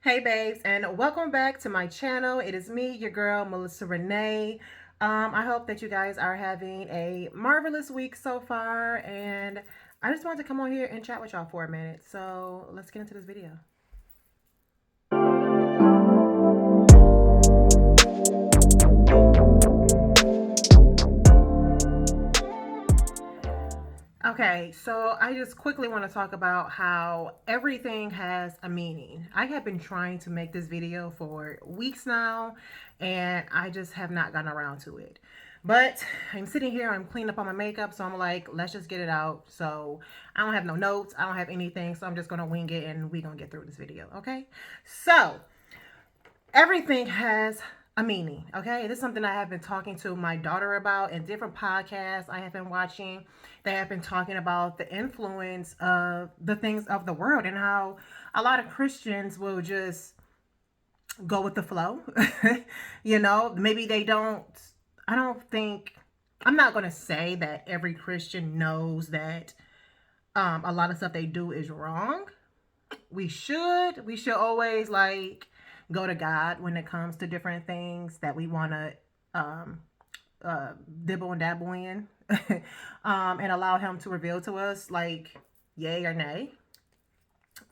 Hey babes, and welcome back to my channel. It is me, your girl, Melissa Renee. I hope that you guys are having a marvelous week so far, and I just wanted to come on here and chat with y'all for a minute. So let's get into this video. Okay, so I just quickly want to talk about how everything has a meaning. I have been trying to make this video for weeks now, and I just have not gotten around to it. But I'm sitting here, I'm cleaning up all my makeup, so I'm like, let's just get it out. So I don't have no notes, I don't have anything, so I'm just gonna wing it and we're gonna get through this video, okay? So everything has a meaning, okay? This is something I have been talking to my daughter about in different podcasts I have been watching. They have been talking about the influence of the things of the world and how a lot of Christians will just go with the flow. Maybe they don't. I don't think, I'm not going to say that every Christian knows that a lot of stuff they do is wrong. We should always like go to God when it comes to different things that we want to um dibble and dabble in, and allow him to reveal to us like yay or nay.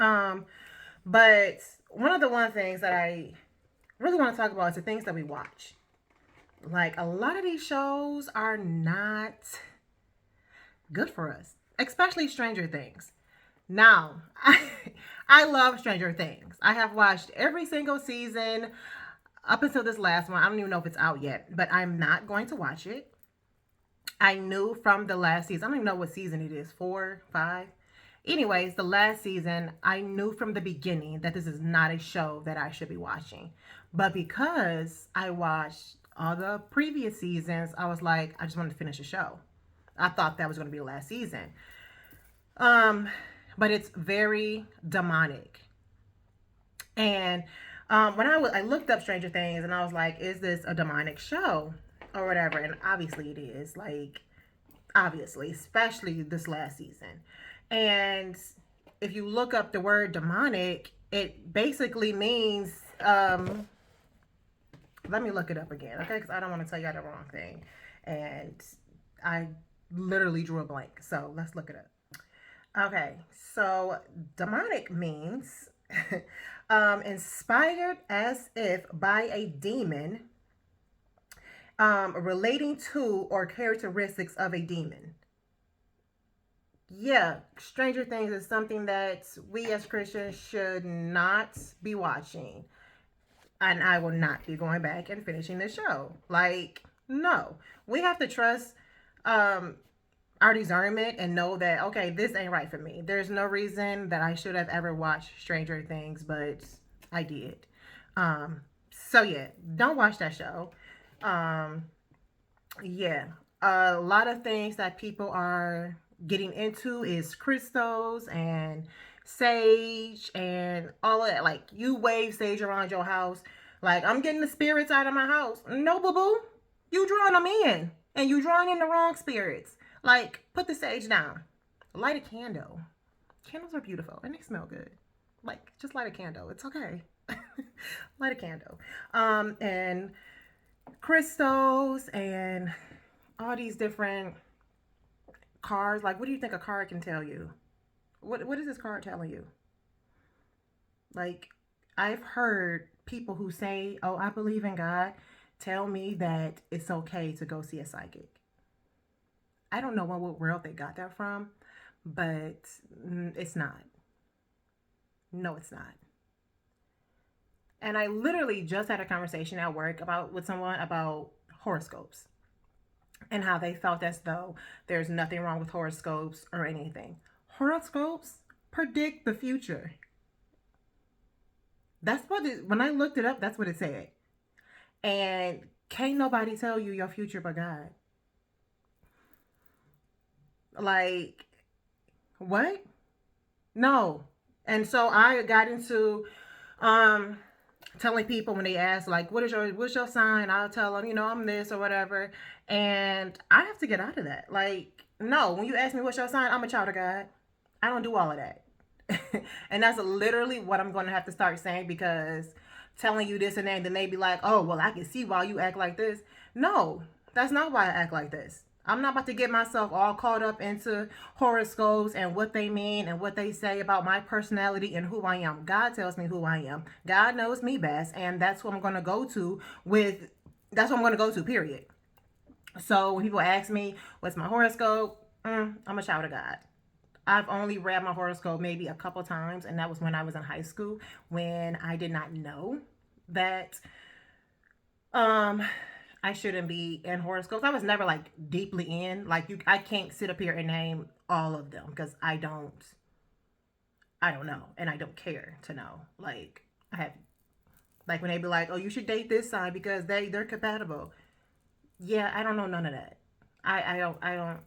um but one things that I really want to talk about is the things that we watch. Like, a lot of these shows are not good for us, especially Stranger Things. Now, I love Stranger Things. I have watched every single season up until this last one. I don't even know if it's out yet, but I'm not going to watch it. I knew from the last season, I don't even know what season it is, 4, 5. Anyways, the last season, I knew from the beginning that this is not a show that I should be watching. But because I watched all the previous seasons, I was like, I just wanted to finish the show. I thought that was going to be the last season. Um, but it's very demonic. And when I looked up Stranger Things and I was like, is this a demonic show or whatever? And obviously it is. Like, obviously, especially this last season. And if you look up the word demonic, it basically means, let me look it up again, okay? Because I don't want to tell you the wrong thing. And I literally drew a blank. So let's look it up. Okay, so demonic means inspired as if by a demon, relating to or characteristics of a demon. Yeah, Stranger Things is something that we as Christians should not be watching. And I will not be going back and finishing the show. Like, no. We have to trust um our discernment and know that, okay, this ain't right for me. There's no reason that I should have ever watched Stranger Things, but I did. So yeah, don't watch that show. Um, yeah, a lot of things that people are getting into is crystals and sage and all of that. Like, you wave sage around your house. Like, I'm getting the spirits out of my house. No, boo boo. You drawing them in. And you drawing in the wrong spirits. Like, put the sage down. Light a candle. Candles are beautiful and they smell good. Like, just light a candle. It's okay. Light a candle. And crystals and all these different cards. Like, what do you think a card can tell you? What is this card telling you? Like, I've heard people who say, "Oh, I believe in God," tell me that it's okay to go see a psychic. I don't know what world they got that from, but it's not. No, it's not. And I literally just had a conversation at work about with someone about horoscopes and how they felt as though there's nothing wrong with horoscopes or anything. Horoscopes predict the future. That's what when I looked it up, that's what it said. And can't nobody tell you your future but God. Like, what? No. And so I got into um telling people when they ask like what's your sign, I'll tell them, I'm this or whatever. And I have to get out of that. Like, no, when you ask me what's your sign, I'm a child of God. I don't do all of that. And that's literally what I'm going to have to start saying, because telling you this and that, and then they be like, oh, well, I can see why you act like this. No, that's not why I act like this. I'm not about to get myself all caught up into horoscopes and what they mean and what they say about my personality and who I am. God tells me who I am. God knows me best, and that's what I'm going to go to with. That's what I'm going to go to, period. So when people ask me, what's my horoscope? I'm a child of God. I've only read my horoscope maybe a couple times, and that was when I was in high school, when I did not know that um I shouldn't be in horoscopes. I was never like deeply in. Like I can't sit up here and name all of them because I don't know, and I don't care to know. Like I have, like when they be like, "Oh, you should date this sign because they're compatible." Yeah, I don't know none of that. I don't.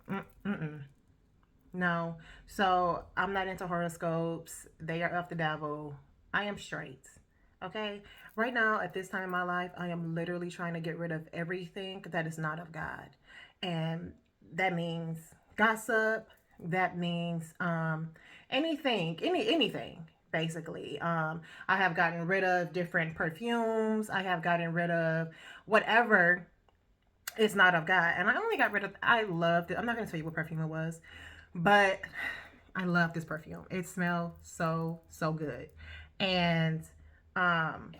No. So I'm not into horoscopes. They are of the devil. I am straight. Okay? Right now, at this time in my life, I am literally trying to get rid of everything that is not of God. And that means gossip. That means anything basically. I have gotten rid of different perfumes. I have gotten rid of whatever is not of God. And I only got rid of, I loved it. I'm not going to tell you what perfume it was, but I love this perfume. It smells so good. And um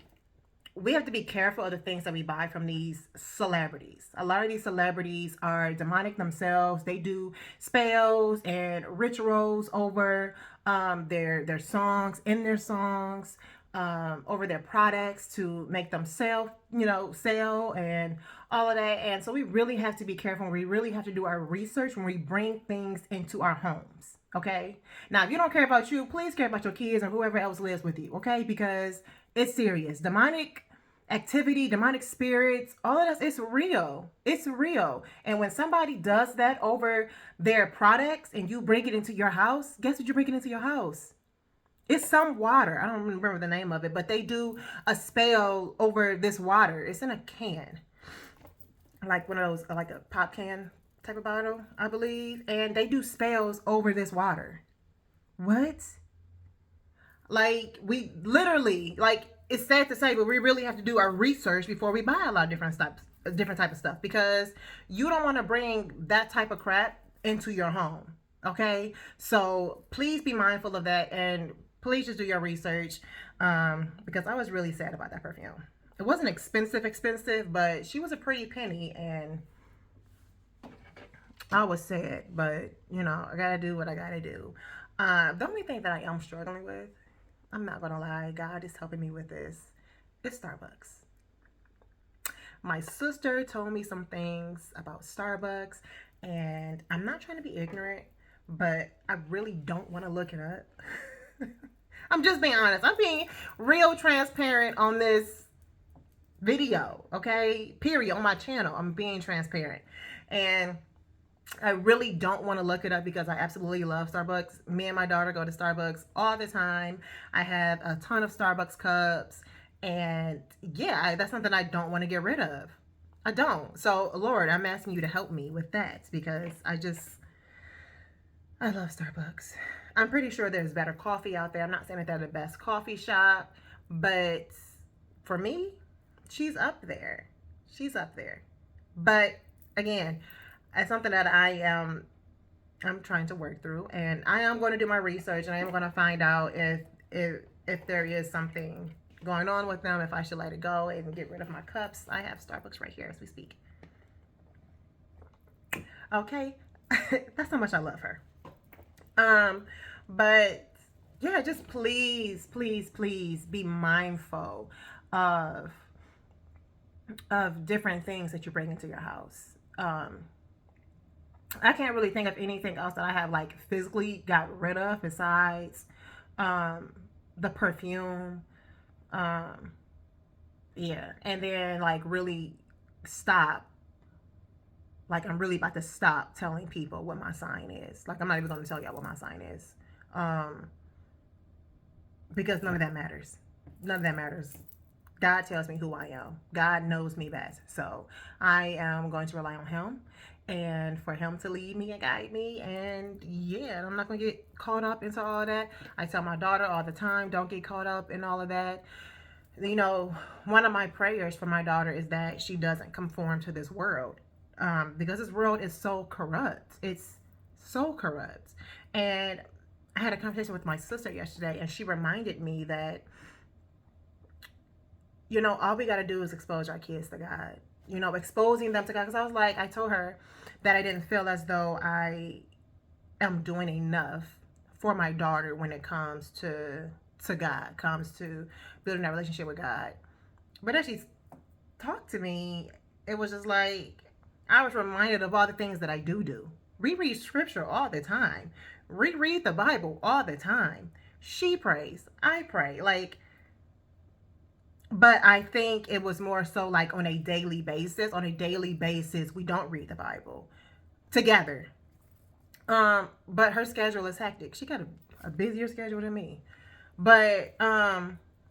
we have to be careful of the things that we buy from these celebrities. A lot of these celebrities are demonic themselves. They do spells and rituals over their songs, in their songs, over their products to make them sell and all of that. And so we really have to be careful. We really have to do our research when we bring things into our homes. Okay. Now, if you don't care about you, please care about your kids and whoever else lives with you. Okay. Because it's serious. Demonic activity, demonic spirits, all of that, it's real. It's real. And when somebody does that over their products and you bring it into your house, guess what you bring it into your house? It's some water. I don't remember the name of it, but they do a spell over this water. It's in a can, like one of those, like a pop can type of bottle, I believe. And they do spells over this water. What? Like we literally, like, it's sad to say, but we really have to do our research before we buy a lot of different type of stuff, because you don't want to bring that type of crap into your home. Okay, so please be mindful of that, and please just do your research, because I was really sad about that perfume. It wasn't expensive, but she was a pretty penny, and I was sad. But I gotta do what I gotta do. The only thing that I am struggling with, I'm not gonna lie, God is helping me with this. It's Starbucks. My sister told me some things about Starbucks, and I'm not trying to be ignorant, but I really don't want to look it up. I'm just being honest. I'm being real transparent on this video, okay? Period. On my channel, I'm being transparent. And I really don't want to look it up because I absolutely love Starbucks. Me and my daughter go to Starbucks all the time. I have a ton of Starbucks cups. And yeah, that's something I don't want to get rid of. I don't. So, Lord, I'm asking you to help me with that, because I love Starbucks. I'm pretty sure there's better coffee out there. I'm not saying that they're the best coffee shop, but for me, she's up there. She's up there. But again, it's something that I'm trying to work through, and I am going to do my research, and I am going to find out if there is something going on with them, if I should let it go and get rid of my cups. I have Starbucks right here as we speak. Okay, that's how much I love her. But yeah, just please be mindful of different things that you bring into your house. I can't really think of anything else that I have like physically got rid of besides the perfume. Um, yeah, and then like really stop. Like I'm really about to stop telling people what my sign is. Like I'm not even going to tell y'all what my sign is, um, because none of that matters. None of that matters. God tells me who I am. God knows me best. So I am going to rely on Him. and for him to lead me and guide me. And yeah, I'm not gonna get caught up into all of that. I tell my daughter all the time, don't get caught up in all of that. You know, one of my prayers for my daughter is that she doesn't conform to this world, because this world is so corrupt. It's so corrupt. And I had a conversation with my sister yesterday, and she reminded me that, you know, all we got to do is expose our kids to God. You know, exposing them to God. Because I was like, I told her that I didn't feel as though I am doing enough for my daughter when it comes to God, comes to building that relationship with God. But as she talked to me, it was just like I was reminded of all the things that I do. Reread scripture all the time. Reread the Bible all the time. She prays. I pray. Like, but I think it was more so like on a daily basis. On a daily basis, we don't read the Bible together. But her schedule is hectic. She got a busier schedule than me. But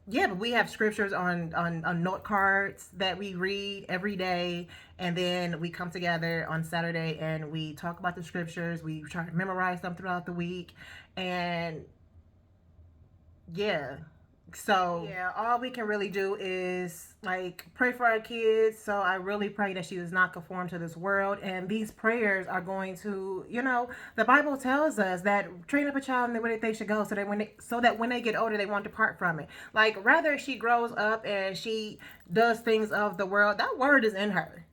yeah, but we have scriptures on note cards that we read every day, and then we come together on Saturday and we talk about the scriptures. We try to memorize them throughout the week, and yeah. So yeah, all we can really do is like pray for our kids. So I really pray that she does not conform to this world. And these prayers are going to, you know, the Bible tells us that train up a child in the way that they should go, so that when they get older, they won't depart from it. Like rather she grows up and she does things of the world. That word is in her,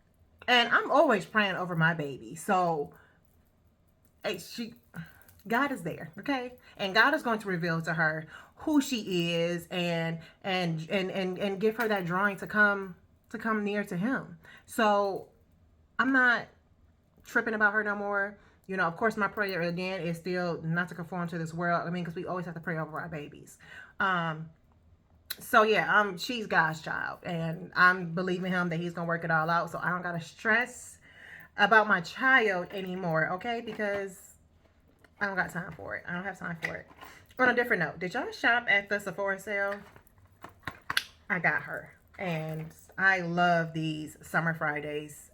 and I'm always praying over my baby. So hey, God is there, okay? And God is going to reveal to her who she is, and give her that drawing to come near to him. So I'm not tripping about her no more. You know, of course, my prayer again is still not to conform to this world. I mean, because we always have to pray over our babies. So yeah, she's God's child, and I'm believing him that he's gonna work it all out. So I don't gotta stress about my child anymore, okay? Because I don't got time for it. I don't have time for it. On a different note, did y'all shop at the Sephora sale? I got her. And I love these Summer Fridays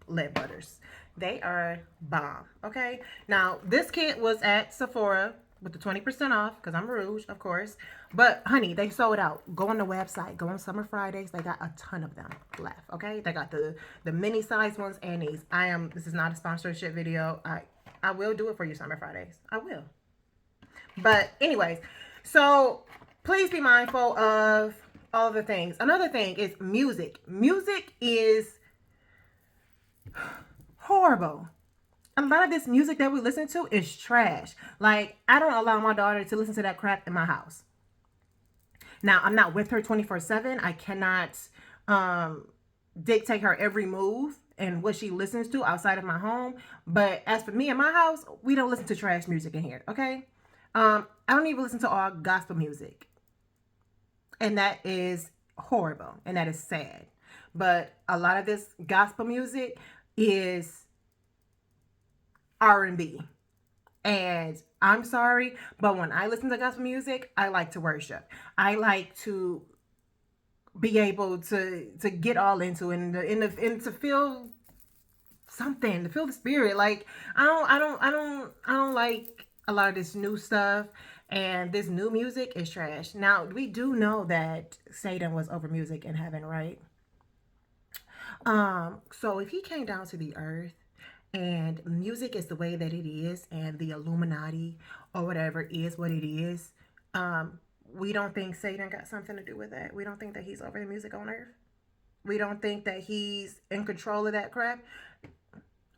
lip butters. They are bomb. Okay. Now, this kit was at Sephora with the 20% off because I'm Rouge, of course. But, honey, they sold out. Go on the website. Go on Summer Fridays. They got a ton of them left. Okay. They got the mini size ones and these. This is not a sponsorship video. I will do it for you Summer Fridays. I will. But anyways, so please be mindful of all the things. Another thing is music. Music is horrible. A lot of this music that we listen to is trash. Like, I don't allow my daughter to listen to that crap in my house. Now, I'm not with her 24/7. I cannot dictate her every move and what she listens to outside of my home. But as for me and my house, we don't listen to trash music in here, okay? I don't even listen to all gospel music. And that is horrible and that is sad. But a lot of this gospel music is R&B. And I'm sorry, but when I listen to gospel music, I like to worship. I like to be able to get all into it and to feel something, to feel the spirit. Like I don't like a lot of this new stuff, and this new music is trash. Now we do know that Satan was over music in heaven, right? So if he came down to the earth and music is the way that it is, and the Illuminati or whatever is what it is, we don't think Satan got something to do with that. We don't think that he's over the music on earth. We don't think that he's in control of that crap.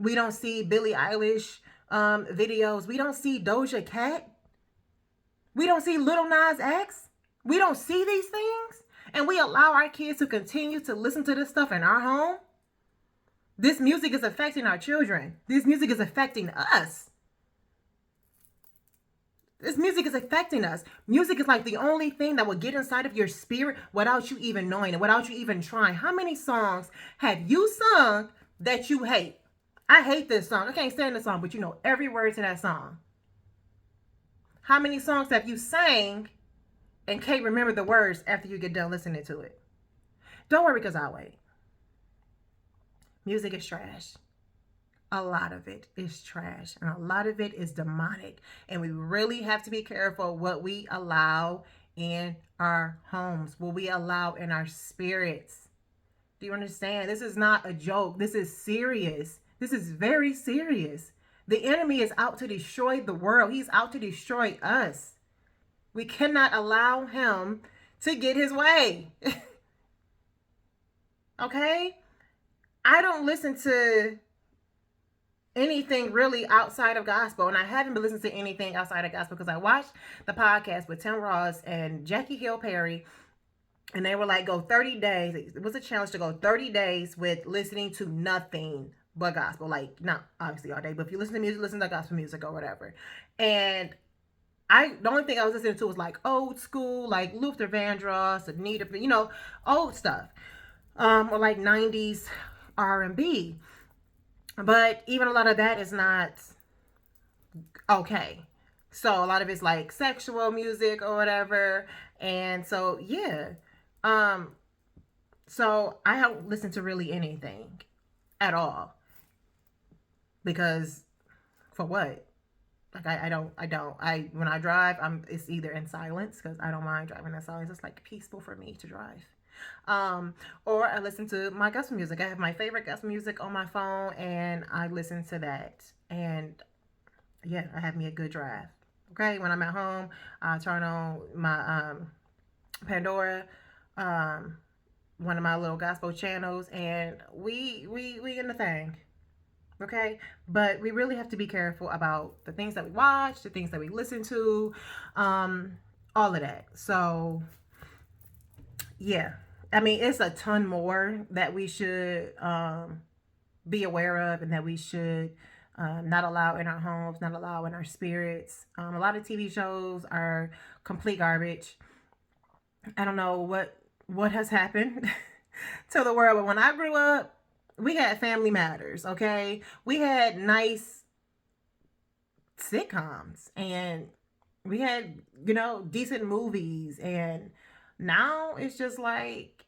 We don't see Billie Eilish videos. We don't see Doja Cat. We don't see Little Nas X. We don't see these things. And we allow our kids to continue to listen to this stuff in our home. This music is affecting our children. This music is affecting us. This music is affecting us. Music is like the only thing that will get inside of your spirit without you even knowing it, without you even trying. How many songs have you sung that you hate? I hate this song. I can't stand this song, but you know every word to that song. How many songs have you sang and can't remember the words after you get done listening to it? Don't worry, because I'll wait. Music is trash. a lot of it is trash and a lot of it is demonic. And we really have to be careful what we allow in our homes, what we allow in our spirits. Do you understand? This is not a joke. This is serious. This is very serious. The enemy is out to destroy the world. He's out to destroy us. We cannot allow him to get his way. Okay? I don't listen to anything really outside of gospel, and I haven't been listening to anything outside of gospel because I watched the podcast with Tim Ross and Jackie Hill Perry, and they were like, go 30 days. It was a challenge to go 30 days with listening to nothing but gospel. Like, not obviously all day, but if you listen to music, listen to gospel music or whatever. And the only thing I was listening to was like old school, like Luther Vandross, Anita, old stuff, or like 90s R&B. But even a lot of that is not okay. So a lot of it's like sexual music or whatever. And so, yeah. So I don't listen to really anything at all. Because for what? Like when I drive, it's either in silence because I don't mind driving in silence. It's like peaceful for me to drive. Or I listen to my gospel music. I have my favorite gospel music on my phone and I listen to that. And yeah, I have me a good drive. Okay, when I'm at home, I turn on my Pandora, one of my little gospel channels, and we in the thing. Okay, but we really have to be careful about the things that we watch, the things that we listen to, all of that. So yeah, I mean, it's a ton more that we should be aware of and that we should not allow in our homes, not allow in our spirits. A lot of TV shows are complete garbage. I don't know what has happened to the world, but when I grew up, we had Family Matters, okay? We had nice sitcoms and we had, decent movies. And now it's just like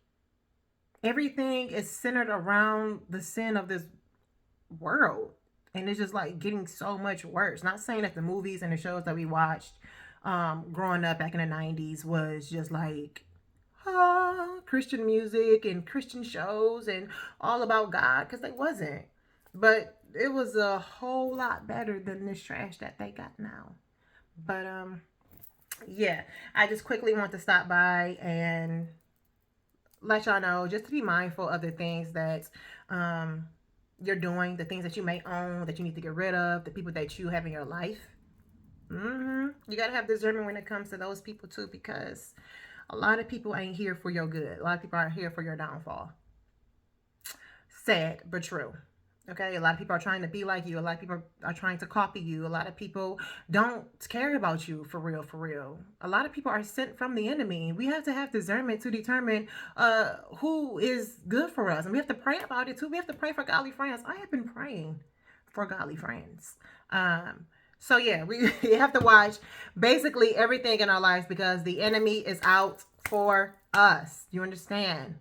everything is centered around the sin of this world. And it's just like getting so much worse. Not saying that the movies and the shows that we watched growing up back in the 90s was just like Christian music and Christian shows and all about God, because they wasn't. But it was a whole lot better than this trash that they got now. But yeah, I just quickly want to stop by and let y'all know just to be mindful of the things that you're doing, the things that you may own that you need to get rid of, the people that you have in your life. You gotta have discernment when it comes to those people too, because a lot of people ain't here for your good. A lot of people are here for your downfall. Sad, but true. Okay, a lot of people are trying to be like you. A lot of people are trying to copy you. A lot of people don't care about you for real, for real. A lot of people are sent from the enemy. We have to have discernment to determine who is good for us. And we have to pray about it too. We have to pray for godly friends. I have been praying for godly friends. So yeah, we have to watch basically everything in our lives because the enemy is out for us. You understand?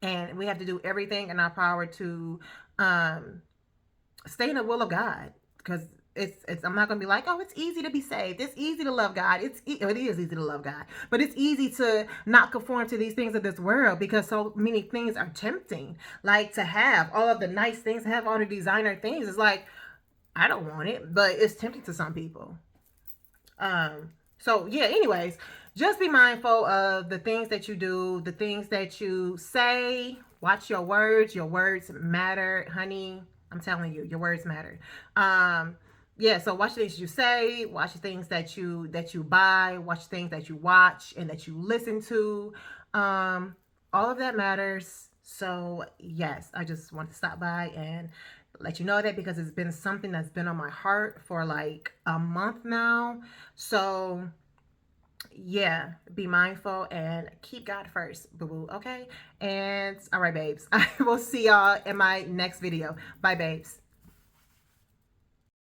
And we have to do everything in our power to stay in the will of God, because it's I'm not gonna be like, oh, it's easy to be saved, it's easy to love God, it is easy to love God, but it's easy to not conform to these things of this world because so many things are tempting. Like to have all of the nice things, have all the designer things, it's like I don't want it, but it's tempting to some people. So yeah, anyways, just be mindful of the things that you do, the things that you say. Watch your words. Your words matter, honey. I'm telling you, your words matter. Yeah, so watch the things you say, watch the things that you buy, watch things that you watch and that you listen to. All of that matters. So yes, I just want to stop by and let you know that because it's been something that's been on my heart for like a month now. So yeah, be mindful and keep God first, boo-boo, okay? And all right, babes, I will see y'all in my next video. Bye, babes.